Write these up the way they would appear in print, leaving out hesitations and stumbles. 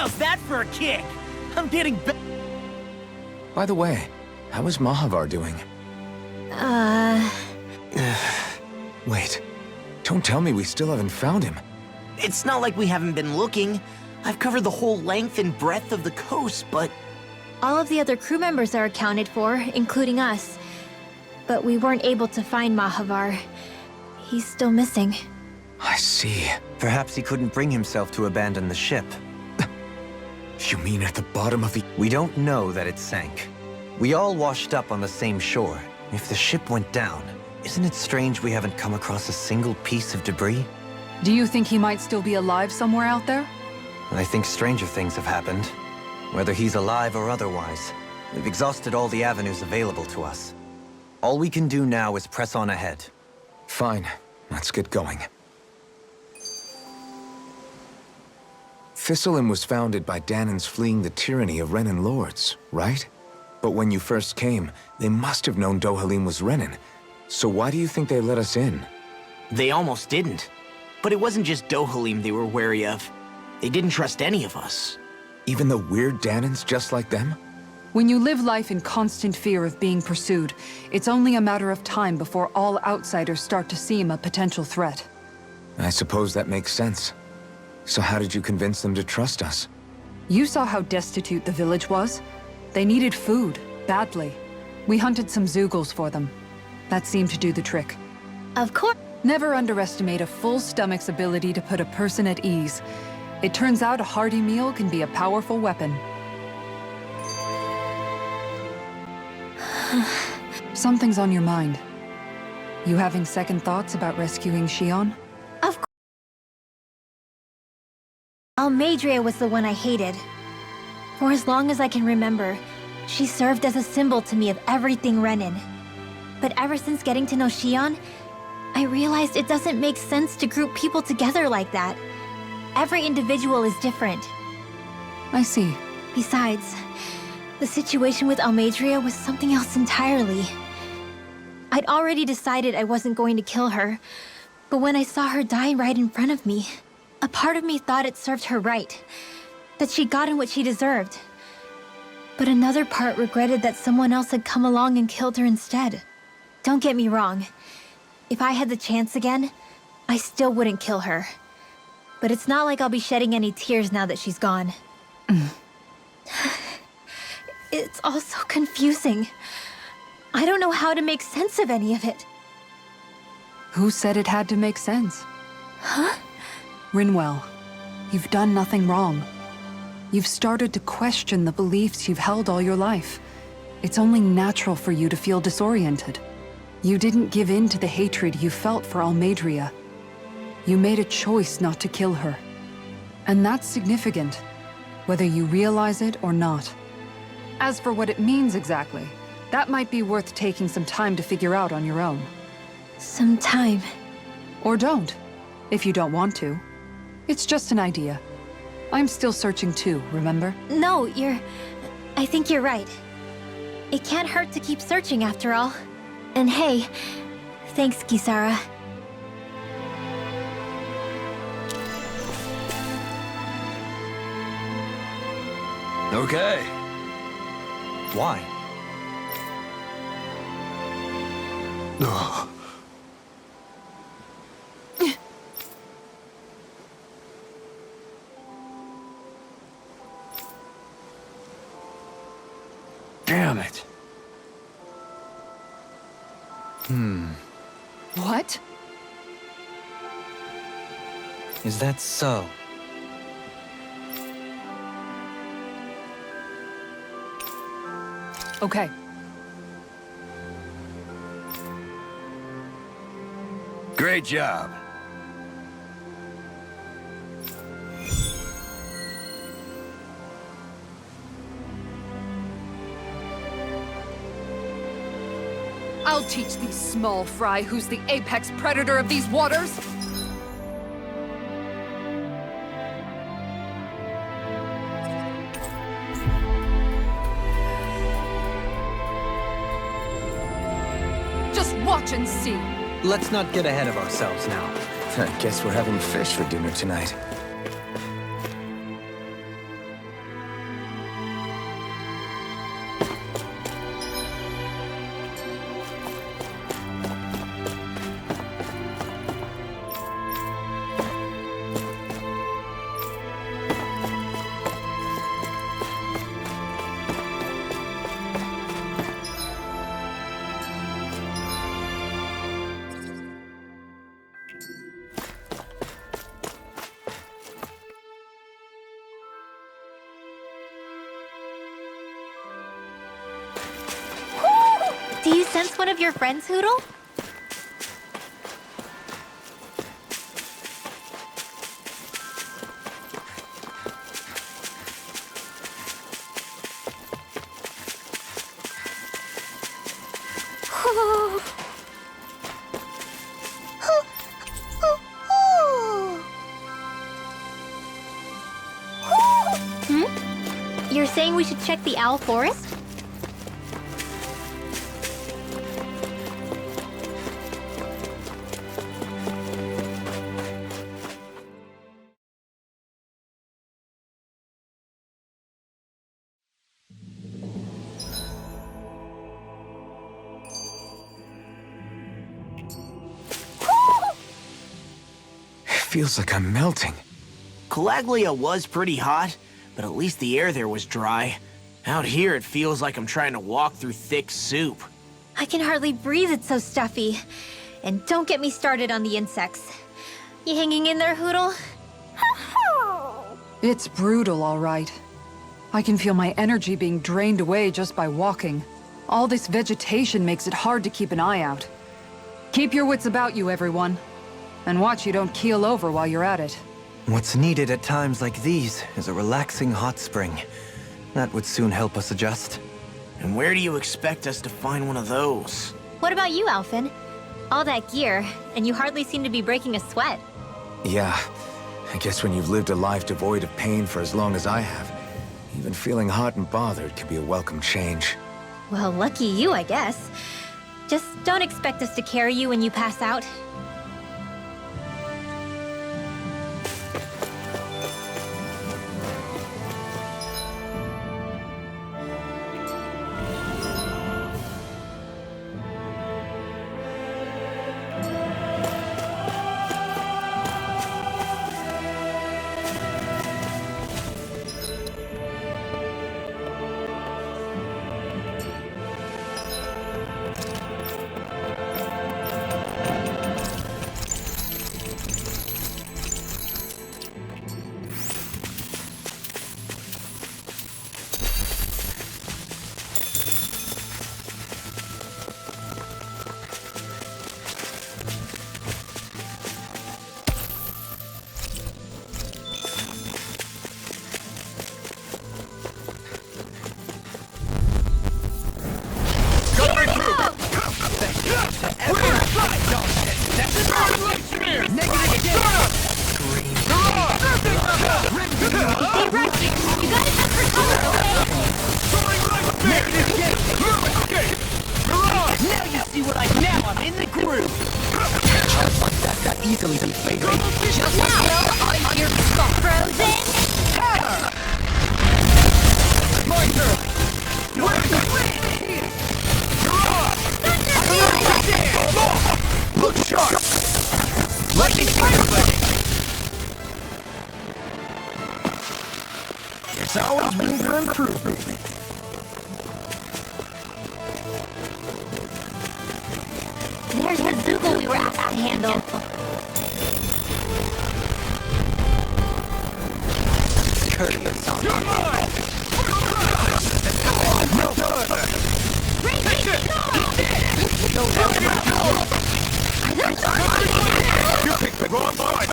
How's that for a kick? I'm getting By the way, how is Mahavar doing? Wait. Don't tell me we still haven't found him. It's not like we haven't been looking. I've covered the whole length and breadth of the coast, but... All of the other crew members are accounted for, including us. But we weren't able to find Mahavar. He's still missing. I see. Perhaps he couldn't bring himself to abandon the ship. You mean at the bottom of the... We don't know that it sank. We all washed up on the same shore. If the ship went down, isn't it strange we haven't come across a single piece of debris? Do you think he might still be alive somewhere out there? I think stranger things have happened. Whether he's alive or otherwise, we've exhausted all the avenues available to us. All we can do now is press on ahead. Fine. Let's get going. Thistlein was founded by Dahnans fleeing the tyranny of Renan lords, right? But when you first came, they must have known Dohalim was Renan. So why do you think they let us in? They almost didn't. But it wasn't just Dohalim they were wary of. They didn't trust any of us. Even the weird Dahnans just like them? When you live life in constant fear of being pursued, it's only a matter of time before all outsiders start to seem a potential threat. I suppose that makes sense. So how did you convince them to trust us? You saw how destitute the village was. They needed food, badly. We hunted some Zeugles for them. That seemed to do the trick. Of course. Never underestimate a full stomach's ability to put a person at ease. It turns out a hearty meal can be a powerful weapon. Something's on your mind. You having second thoughts about rescuing Shion? Of course. Almeidrea was the one I hated. For as long as I can remember, she served as a symbol to me of everything Renan. But ever since getting to know Shion, I realized it doesn't make sense to group people together like that. Every individual is different. I see. Besides, the situation with Almeidrea was something else entirely. I'd already decided I wasn't going to kill her, but when I saw her die right in front of me, a part of me thought it served her right, that she'd gotten what she deserved. But another part regretted that someone else had come along and killed her instead. Don't get me wrong. If I had the chance again, I still wouldn't kill her. But it's not like I'll be shedding any tears now that she's gone. It's all so confusing. I don't know how to make sense of any of it. Who said it had to make sense? Huh? Rinwell, you've done nothing wrong. You've started to question the beliefs you've held all your life. It's only natural for you to feel disoriented. You didn't give in to the hatred you felt for Almeidrea. You made a choice not to kill her. And that's significant, whether you realize it or not. As for what it means exactly, that might be worth taking some time to figure out on your own. Some time. Or don't, if you don't want to. It's just an idea. I'm still searching too, remember? No, I think you're right. It can't hurt to keep searching after all. And hey, thanks, Kisara. Okay. Why? Ugh. Damn it. What? Is that so? Okay. Great job. I'll teach these small fry who's the apex predator of these waters! Just watch and see! Let's not get ahead of ourselves now. I guess we're having fish for dinner tonight. this one of your friends, Hoodle? You're saying we should check the owl forest? Feels like I'm melting. Calaglia was pretty hot, but at least the air there was dry. Out here, it feels like I'm trying to walk through thick soup. I can hardly breathe, it's so stuffy. And don't get me started on the insects. You hanging in there, Hoodle? It's brutal, all right. I can feel my energy being drained away just by walking. All this vegetation makes it hard to keep an eye out. Keep your wits about you, everyone. And watch you don't keel over while you're at it. What's needed at times like these is a relaxing hot spring. That would soon help us adjust. And where do you expect us to find one of those? What about you, Alphen? All that gear, and you hardly seem to be breaking a sweat. Yeah, I guess when you've lived a life devoid of pain for as long as I have, even feeling hot and bothered can be a welcome change. Well, lucky you, I guess. Just don't expect us to carry you when you pass out. There's the Zuko we were asked to handle. Courteous on You picked the wrong side!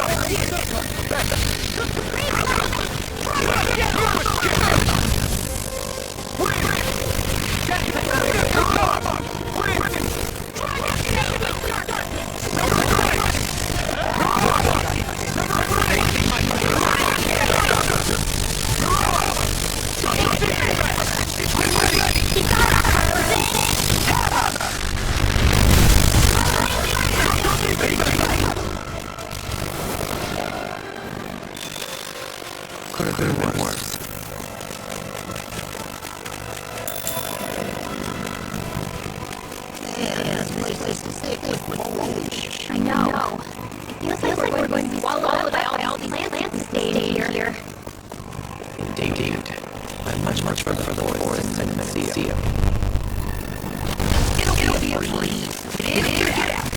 Could have been worse. I know. It feels like we're going to be swallowed by all these plants and stay here. Indeed. I'm much further for the forest than the museum. It'll be a breeze. Get out.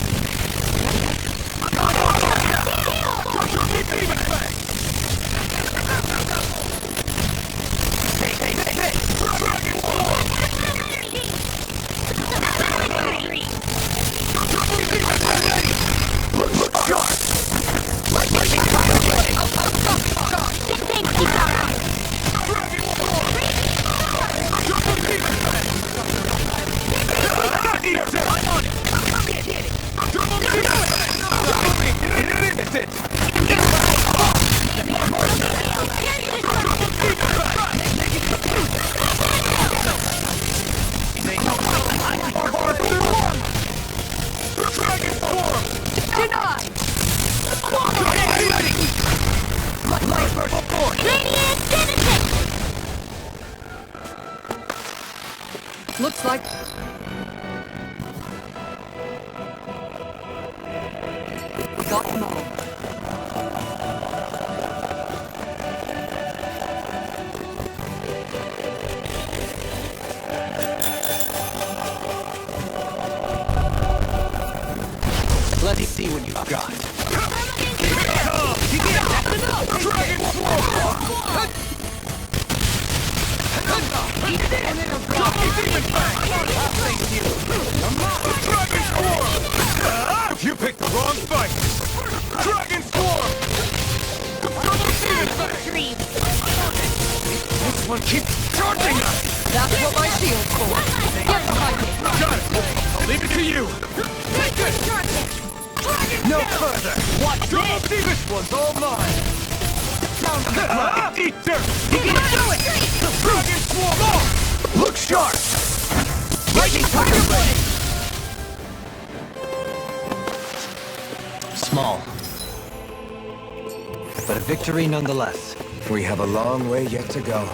Hey! instant! Looks like... Got them all. Let's see what you've got. You picked the wrong fight! Dragon Swarm! This one keeps charging us! That's what my shield's for. Get behind me. Got it! I'll leave it to you! No further! Watch this! This one's all mine! Eat dirt! You can do it! Dragon Swarm off! Look sharp! Lightning Tiger Blade! Small. But a victory nonetheless. We have a long way yet to go.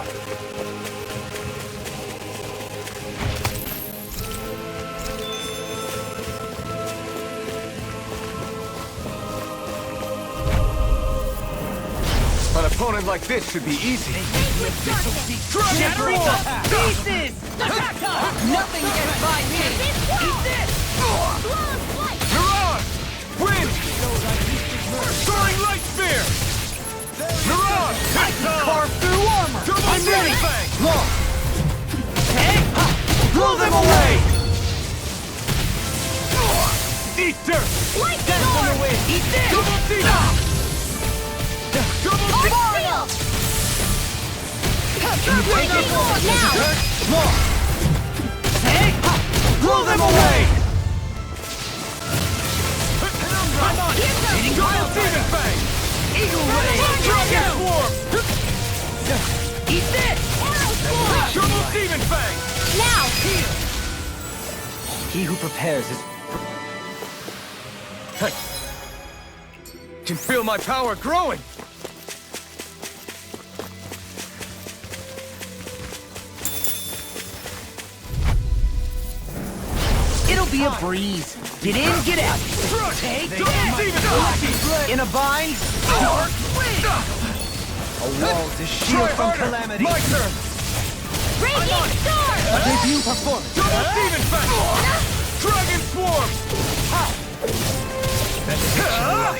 An opponent like this should be easy. Shattering up pieces! Nothing gets by me. Mirage! Wind! Soaring Light Spear! Mirage! Carve through armor! I'm ready! Blow them away! Eat dirt! Death on the wind! Eat this! Double team! Double team! Take it now! Blow them away! I'm on! Hitting Double Demon Fang! Eagle Ray! Dragon Swarm! Eat this! Double Demon Fang! Now! He who prepares is... Can feel my power growing! It'll be a breeze. Get in, get out. Take that! In a bind? Dark wind! A wall to shield from calamity. My turn! Radiant storm! Debut performance. Double Demon Fang! Dragon Swarm!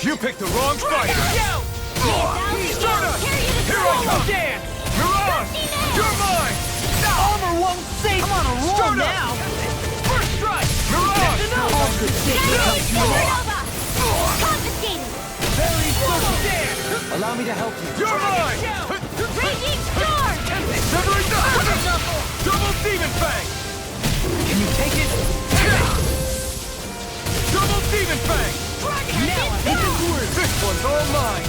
You picked the wrong fight! Stardust! Here I come! Dance! Mirage! You're mine! Armor won't save. I'm on a roll Stardust! now. First strike! Mirage! All good things come to an end. Confiscated! Very social dance. Allow me to help you. You're mine! Raging storm! Severing knuckle! Double Demon Fang! Can you take it? Double Demon Fang! Now I hit the word. This one's all mine!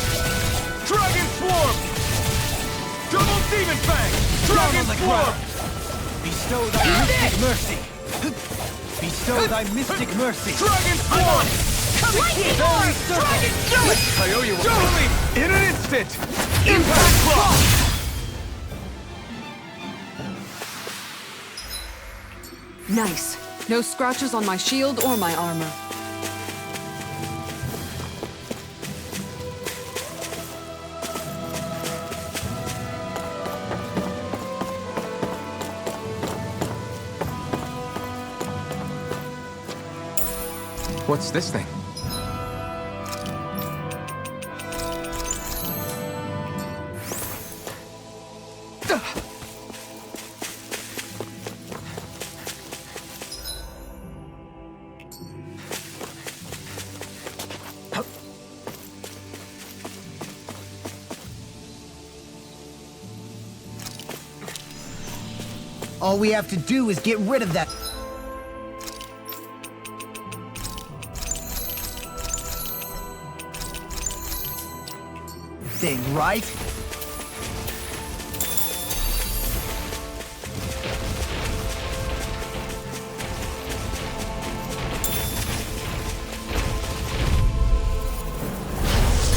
Dragon Swarm! Double Demon Fang! Dragon Swarm! Bestow thy mystic mercy. Bestow thy mystic mercy. Dragon Swarm! Lightning Very Dragon circle! I owe you one. In an instant! Impact Block! Nice. No scratches on my shield or my armor. What's this thing? All we have to do is get rid of that. thing, right?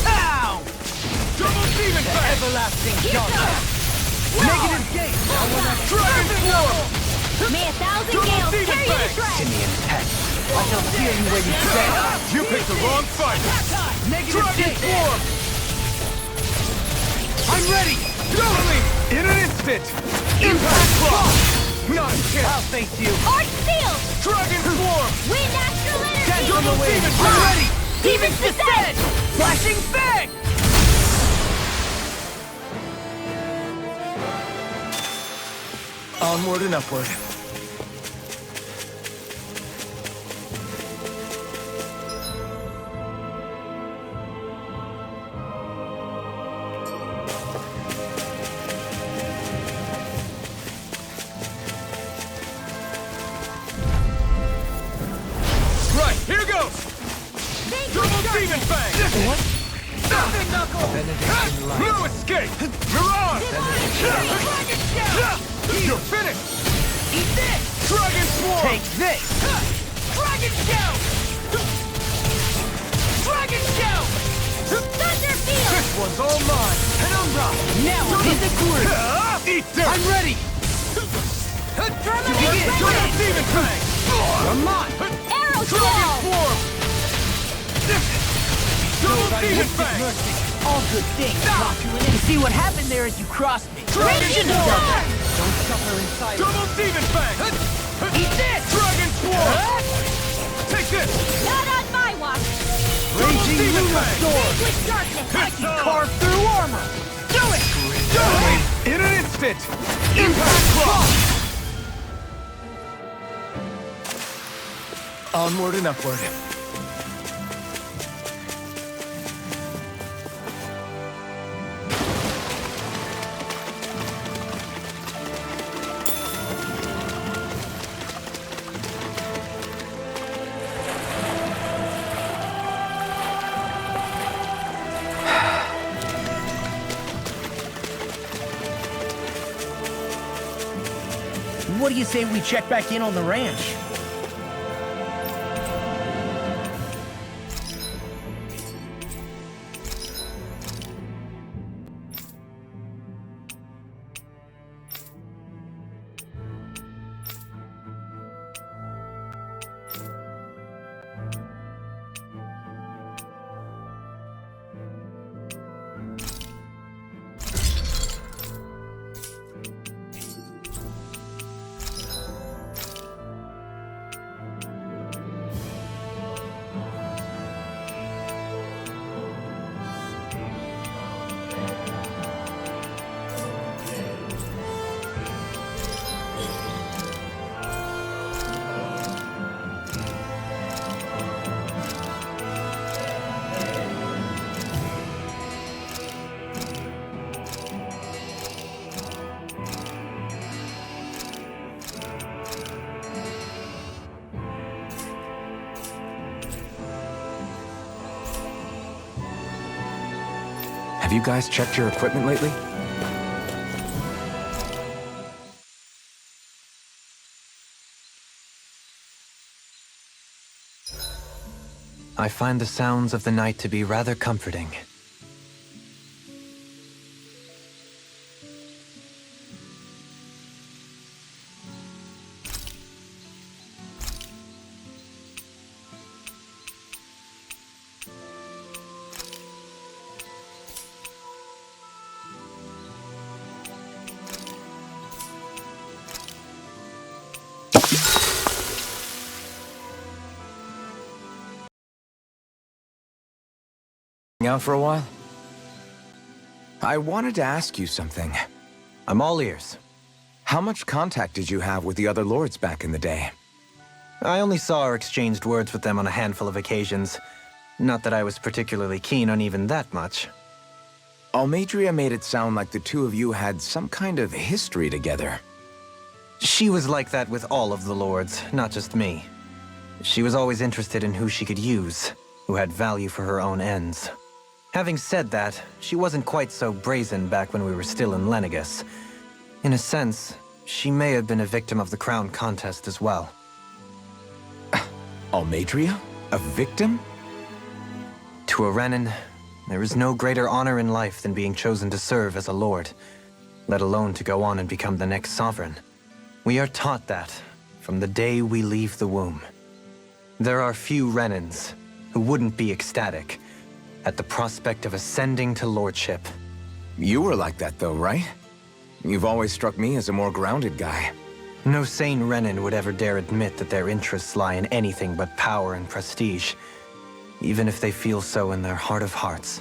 Ow! Double demon fang! Everlasting jump! Negative gate! Dragon form! May 1,000 gales carry you to shreds! Simian's pet. I shall feel you where you stand! You picked the wrong fight! Negative Dragon gate! form! I'm ready! Totally! In an instant! Impact block! Not a chance! I'll face you! Arch sealed! Dragon swarm! Wind astral energy! Double demon I'm fang! ready! Demons descend! Flashing fang! Onward and upward. Right, here goes! Double demon fang! What? Nothing, Knuckle! Benediction light. No escape! Mirage! You're finished! Eat this! Dragon swarm! Take this! Dragon shell! Dragon shell! Thunder field! This one's all mine! Penumbra! Now I'm in the groove! Eat dirt! I'm ready! Terminate Double ready! demon fang! Come on! Arrow Dragon shell! swarm! Double demon fang! Mercy. All good things come to an end. You see what happened there as you crossed me. Dragon Don't swarm! suffer in silence. Double demon fang! Eat this! Dragon swarm! Take this! Not on my watch! Raging demon lunar fang. sword! With darkness! I can carve through armor! Do it! Totally! In an instant! Impact block! Onward and upward. What do you say we check back in on the ranch? Have you guys checked your equipment lately? I find the sounds of the night to be rather comforting. Out for a while? I wanted to ask you something. I'm all ears. How much contact did you have with the other lords back in the day? I only saw or exchanged words with them on a handful of occasions. Not that I was particularly keen on even that much. Almadria made it sound like the two of you had some kind of history together. She was like that with all of the lords, not just me. She was always interested in who she could use, who had value for her own ends. Having said that, she wasn't quite so brazen back when we were still in Lenegus. In a sense, she may have been a victim of the crown contest as well. Almadria? A victim? To a Renan, there is no greater honor in life than being chosen to serve as a lord, let alone to go on and become the next sovereign. We are taught that from the day we leave the womb. There are few Renans who wouldn't be ecstatic at the prospect of ascending to lordship. You were like that though, right? You've always struck me as a more grounded guy. No sane Renan would ever dare admit that their interests lie in anything but power and prestige, even if they feel so in their heart of hearts.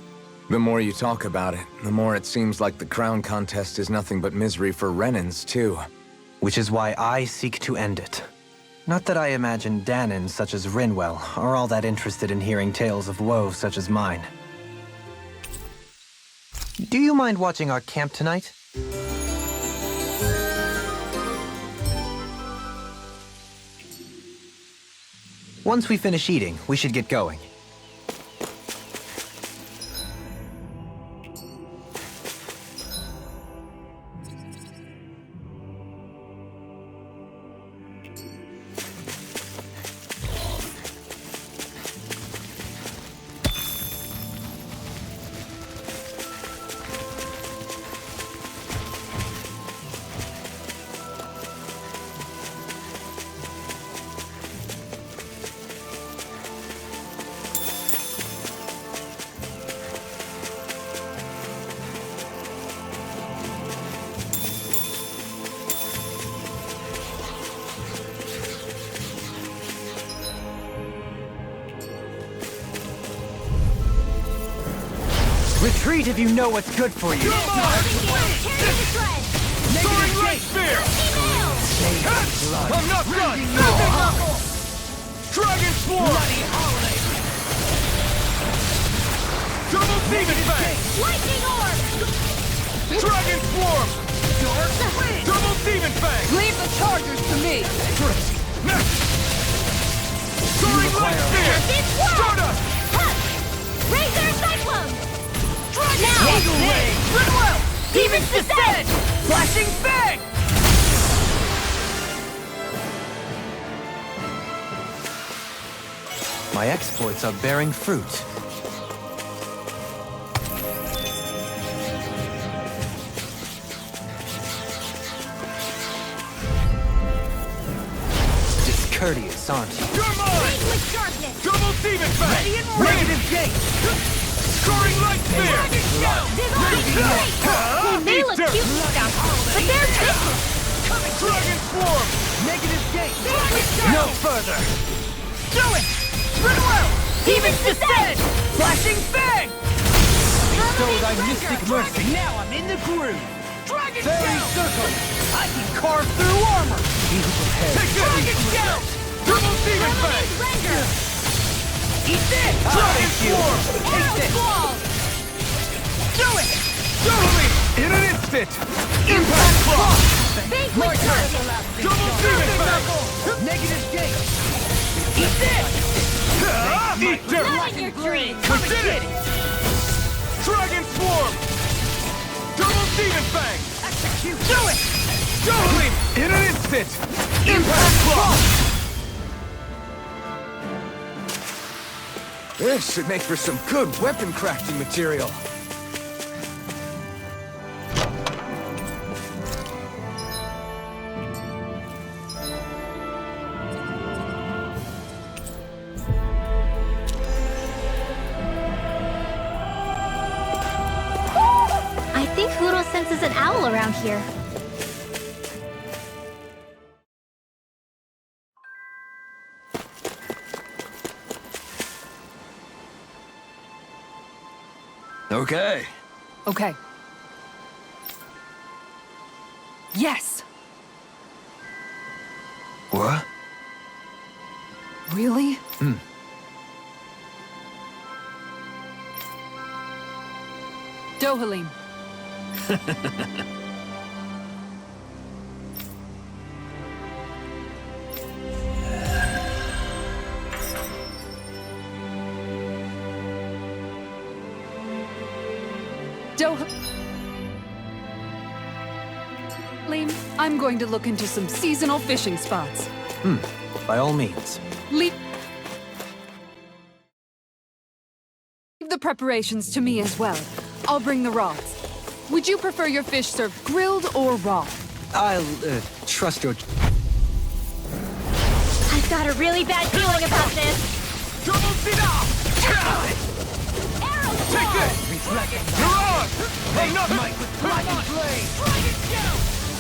The more you talk about it, the more it seems like the crown contest is nothing but misery for Renans, too. Which is why I seek to end it. Not that I imagine Dahnan such as Rinwell are all that interested in hearing tales of woe such as mine. Do you mind watching our camp tonight? Once we finish eating, we should get going. Retreat if you know what's good for you. Soaring light spear! I'm not done! Dragon swarm! Double demon fang! Lightning orb! Dragon swarm! Double demon fang! Leave the chargers to me! Soaring light spear! Stardust! Razor cyclone! Now! Goodwill! Demon's descent! Flashing fang! My exploits are bearing fruit. Discourteous, aren't you? You're mine! With darkness! Double demon fang! Negative gate! Scoring light spear! They may look cute and stuff, but they're vicious! Dragon swarm! Negative gate! No further! Do it! Goodwill! Demon's descent! Flashing fang! Bestow thy mystic mercy! Now I'm in the groove! Dragon Fairy Scale! circle! I can carve through armor! He who prepares. Take this! Dragon Scale! Double demon fang! Render! Eat this! Dragon swarm! Arrow squall! Do it! Totally! In an instant! Impact claw! Banquet touch! Double demon fang! Negative gate! Eat this! Eat dirt! Not in your dreams! We did it! Dragon swarm! Double demon fang! Execute! Do it! Totally! In an instant! Impact claw! This should make for some good weapon crafting material. I think Hoodle senses an owl around here. Okay. Okay. Yes! What? Really? Dohalim. I'm going to look into some seasonal fishing spots. By all means. Leave the preparations to me as well. I'll bring the rods. Would you prefer your fish served grilled or raw? I'll, trust your... I've got a really bad feeling about this. Take this! You're on! Another!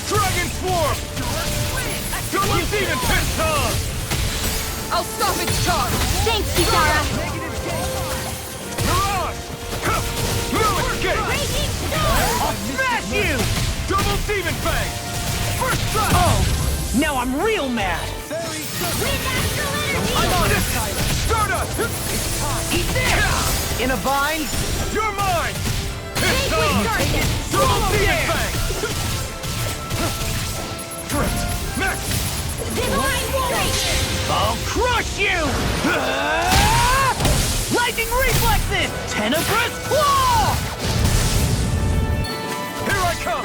Dragon Swarm! Double Demon Pistol! I'll stop its charge! Thanks, Kitara. You're on! No escape! I'll smash you! Double Demon Fang! First strike! Oh, now I'm real mad. I'm on it! Stardust! Eat this! In a bind? You're mine! It's on! Double Demon Fang! Correct! Next! I'll crush you! Lightning reflexes! Tenebrous claw! Here I come!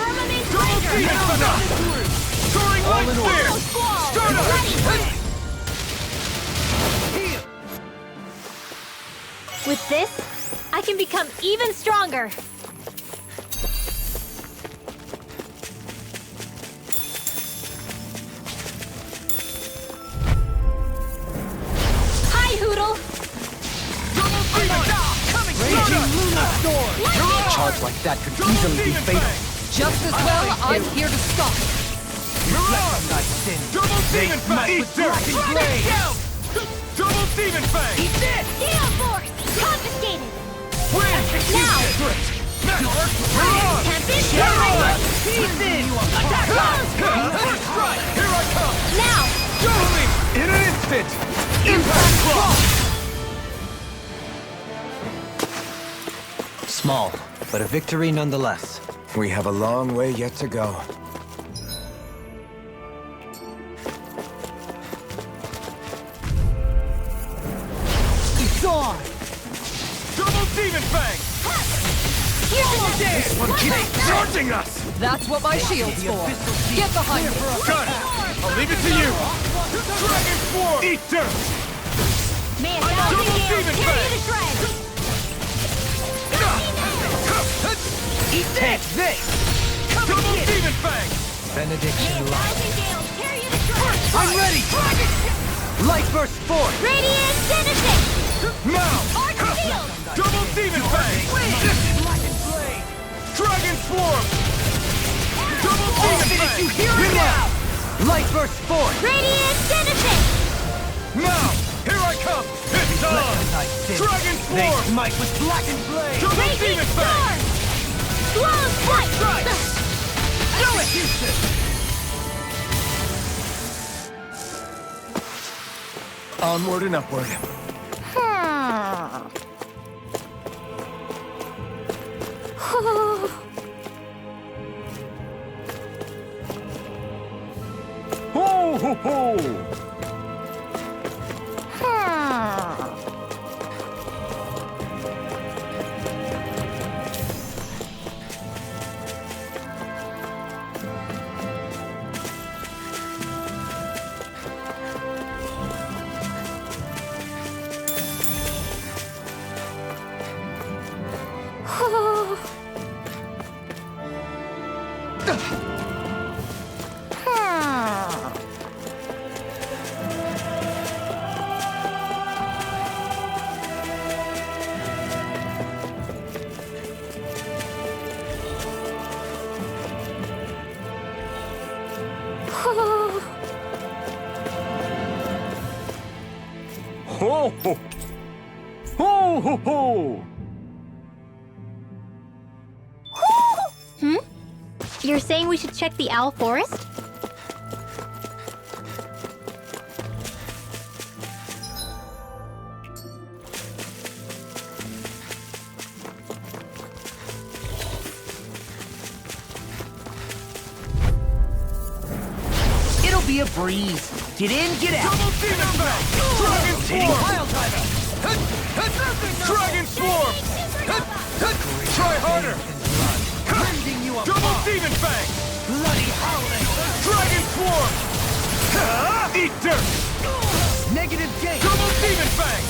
Double Demon Fang! Soaring Light Spear! Stardust! With this, I can become even stronger. Hi, Hoodle! Raging Luna Storm! A charge like that could easily be fatal. Just as well, I'm here to stop. You're on! Double Demon Fang! Eat dirt! Double Demon Fang! Eat this! Gale Force! Confiscated! Win! Now! You're on! Tempest! Pieces! Attack! First strike! Here I come! Now! Show me! In an instant! Impact Claw! Small, but a victory nonetheless. We have a long way yet to go. It's on! Double Demon Fang! This one keeps charging us! That's what my shield's for. Get behind me. Got it! I'll leave it to you! Dragon Swarm! Eat dirt! May a Double thousand gales Demon tear Fang! you to shreds! Eat this! Double Demon Fang! Benediction May a light. thousand gales tear you to shreds! I'm ready! Light burst forth! Radiant Innocent! Now! Arc Field! Double Demon Fang! Dragon Swarm! Double Demon Fang! You hear it now! Light burst forth! Radiant Innocent! Now! Here I come! It's on! Dragon They Swarm! smite with blackened blade! Double Raging Demon Fang! Storm! Slow Strike! Do it! Onward and upward. Ho ho ho! Ho ho! Ho ho ho! You're saying we should check the owl forest? It'll be a breeze. Get in, get out! Double Demon Fang! Dragon Rotating Swarm! pile driver! Dragon Swarm! Try harder! Double demon fang! Bloody howling! Dragon swarm! Eat dirt! Negative gate! Double demon fang!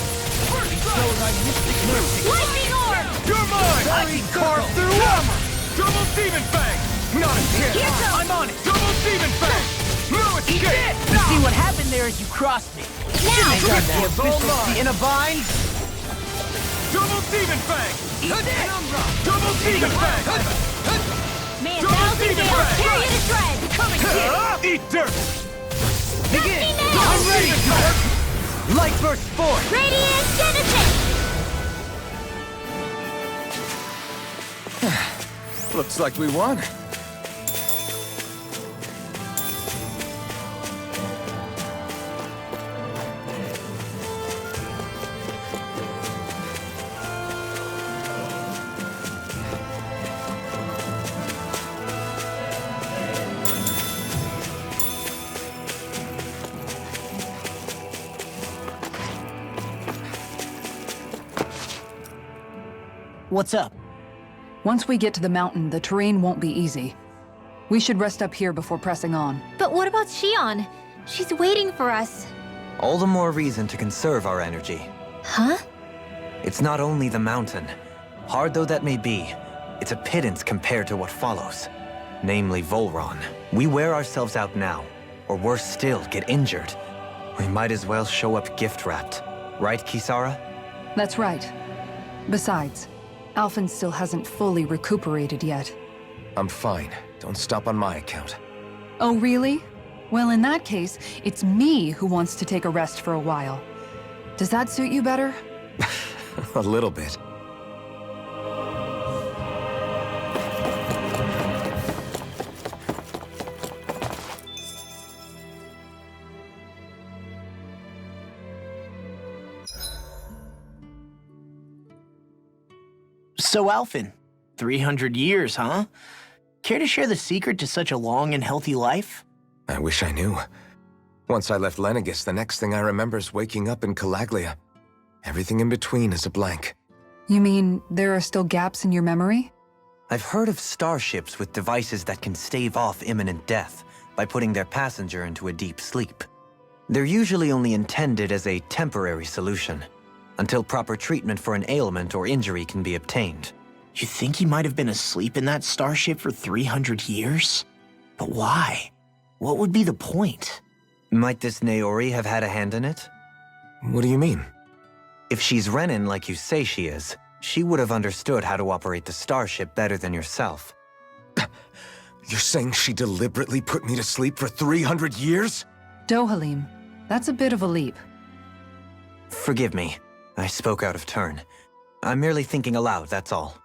Show thy mystic mercy! Lightning orb! You're mine! I can carve through armor! Double demon fang! Not a chance! Here goes. I'm on it! Double demon fang! No escape! You see what happened there as you crossed me? Now! The efficiency in a bind! Double demon fang! Penumbra! Double demon fang! May a Double thousand demon nails fang! tear you to shreds! Come and get it! Eat dirt! Begin! nails! I'm ready! Light burst forth! Radiant Genesis! Looks like we won. What's up? Once we get to the mountain, the terrain won't be easy. We should rest up here before pressing on. But what about Xion? She's waiting for us. All the more reason to conserve our energy. Huh? It's not only the mountain. Hard though that may be, it's a pittance compared to what follows. Namely Volron. We wear ourselves out now, or worse still, get injured. We might as well show up gift-wrapped. Right, Kisara? That's right. Besides, Alphen still hasn't fully recuperated yet. I'm fine. Don't stop on my account. Oh, really? Well, in that case, it's me who wants to take a rest for a while. Does that suit you better? A little bit. So, Alphen, 300 years, huh? Care to share the secret to such a long and healthy life? I wish I knew. Once I left Lenegis, the next thing I remember is waking up in Calaglia. Everything in between is a blank. You mean there are still gaps in your memory? I've heard of starships with devices that can stave off imminent death by putting their passenger into a deep sleep. They're usually only intended as a temporary solution, until proper treatment for an ailment or injury can be obtained. You think he might have been asleep in that starship for 300 years? But why? What would be the point? Might this Naori have had a hand in it? What do you mean? If she's Renan like you say she is, she would have understood how to operate the starship better than yourself. You're saying she deliberately put me to sleep for 300 years? Dohalim, that's a bit of a leap. Forgive me. I spoke out of turn. I'm merely thinking aloud, that's all.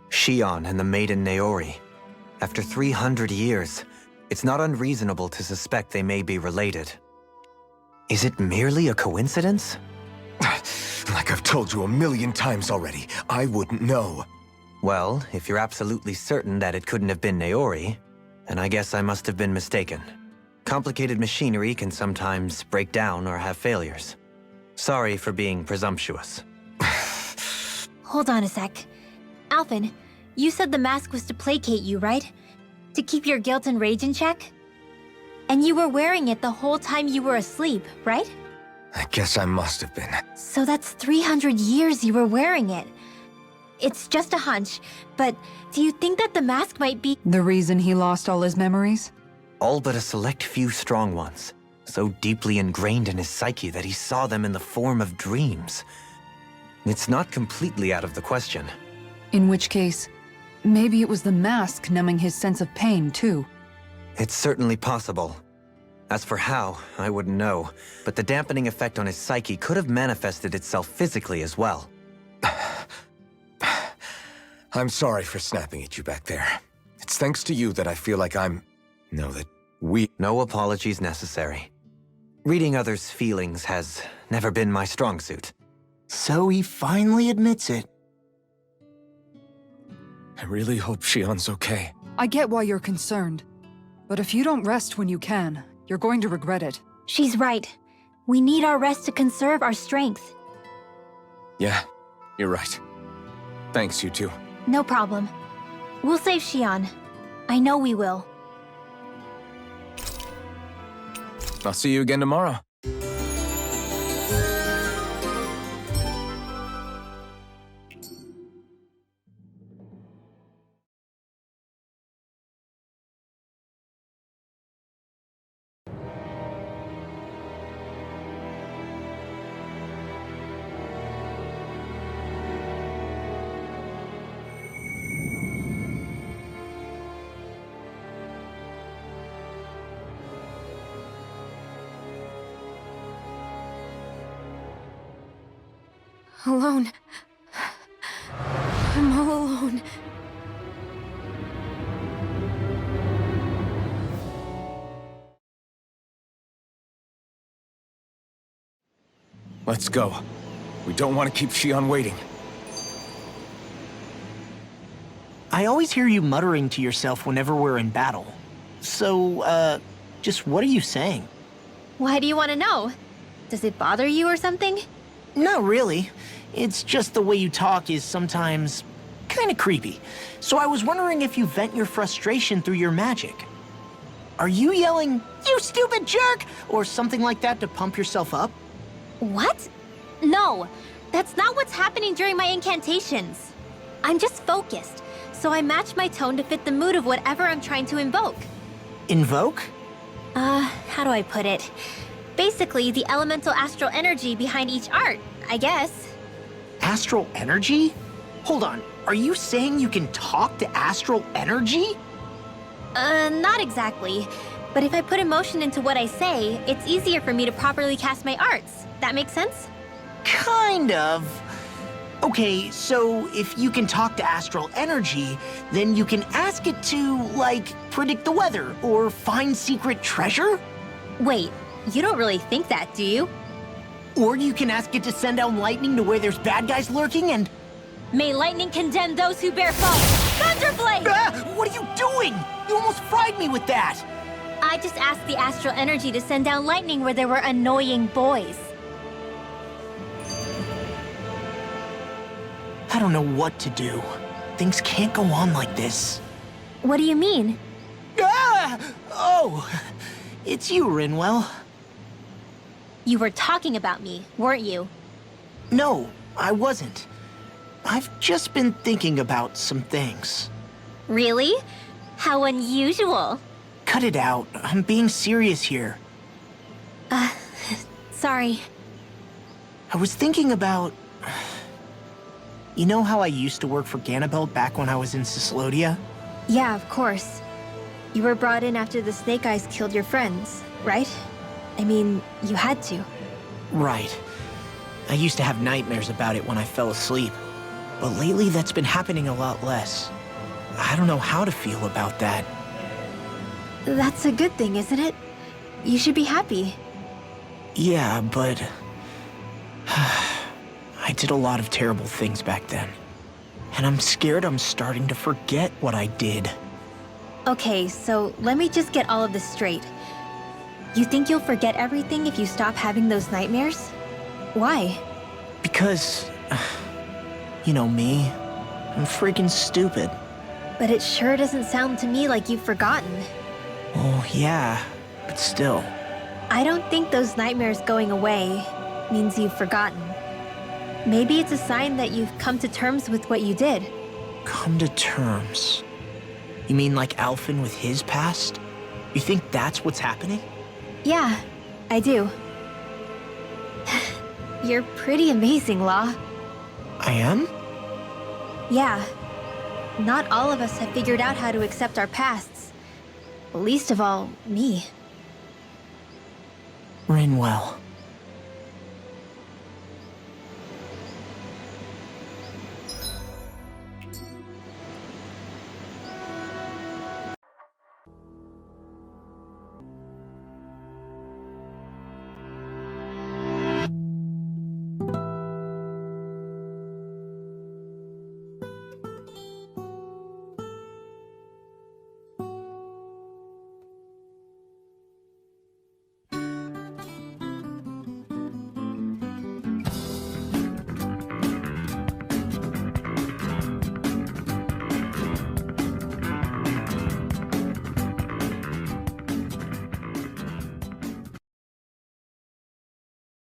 Xion and the maiden Naori. After 300 years, it's not unreasonable to suspect they may be related. Is it merely a coincidence? Like I've told you 1,000,000 times already, I wouldn't know. Well, if you're absolutely certain that it couldn't have been Naori, then I guess I must have been mistaken. Complicated machinery can sometimes break down or have failures. Sorry for being presumptuous. Hold on a sec. Alphen, you said the mask was to placate you, right? To keep your guilt and rage in check? And you were wearing it the whole time you were asleep, right? I guess I must have been. So that's 300 years you were wearing it. It's just a hunch, but do you think that the mask might be— The reason he lost all his memories? All but a select few strong ones, so deeply ingrained in his psyche that he saw them in the form of dreams. It's not completely out of the question. In which case, maybe it was the mask numbing his sense of pain, too. It's certainly possible. As for how, I wouldn't know, but the dampening effect on his psyche could have manifested itself physically as well. I'm sorry for snapping at you back there. It's thanks to you that I feel like we— No apologies necessary. Reading others' feelings has never been my strong suit. So he finally admits it. I really hope Xion's okay. I get why you're concerned. But if you don't rest when you can, you're going to regret it. She's right. We need our rest to conserve our strength. Yeah, you're right. Thanks, you two. No problem. We'll save Xion. I know we will. I'll see you again tomorrow. Alone. I'm all alone. Let's go. We don't want to keep Shion waiting. I always hear you muttering to yourself whenever we're in battle. So, just what are you saying? Why do you want to know? Does it bother you or something? Not really. It's just the way you talk is sometimes kind of creepy. So I was wondering if you vent your frustration through your magic. Are you yelling, "You stupid jerk," or something like that to pump yourself up? What? No, that's not what's happening during my incantations. I'm just focused, so I match my tone to fit the mood of whatever I'm trying to invoke. Invoke? How do I put it? Basically, the elemental astral energy behind each art, I guess. Astral energy? Hold on, are you saying you can talk to astral energy? Not exactly. But if I put emotion into what I say, it's easier for me to properly cast my arts. That makes sense? Kind of. Okay, so if you can talk to astral energy, then you can ask it to, like, predict the weather or find secret treasure? Wait, you don't really think that, do you? Or you can ask it to send down lightning to where there's bad guys lurking and... May lightning condemn those who bear false! Thunderblade! What are you doing? You almost fried me with that! I just asked the astral energy to send down lightning where there were annoying boys. I don't know what to do. Things can't go on like this. What do you mean? Oh, it's you, Rinwell. You were talking about me, weren't you? No, I wasn't. I've just been thinking about some things. Really? How unusual. Cut it out. I'm being serious here. Sorry. I was thinking about... You know how I used to work for Ganabelt back when I was in Cislodia? Yeah, of course. You were brought in after the Snake Eyes killed your friends, right? I mean, you had to. Right. I used to have nightmares about it when I fell asleep. But lately that's been happening a lot less. I don't know how to feel about that. That's a good thing, isn't it? You should be happy. Yeah, but... I did a lot of terrible things back then. And I'm scared I'm starting to forget what I did. Okay, so let me just get all of this straight. You think you'll forget everything if you stop having those nightmares? Why? Because... You know me. I'm freaking stupid. But it sure doesn't sound to me like you've forgotten. Well, yeah, but still. I don't think those nightmares going away means you've forgotten. Maybe it's a sign that you've come to terms with what you did. Come to terms? You mean like Alphen with his past? You think that's what's happening? Yeah, I do. You're pretty amazing, Law. I am? Yeah. Not all of us have figured out how to accept our pasts. Least of all, me. Rinwell.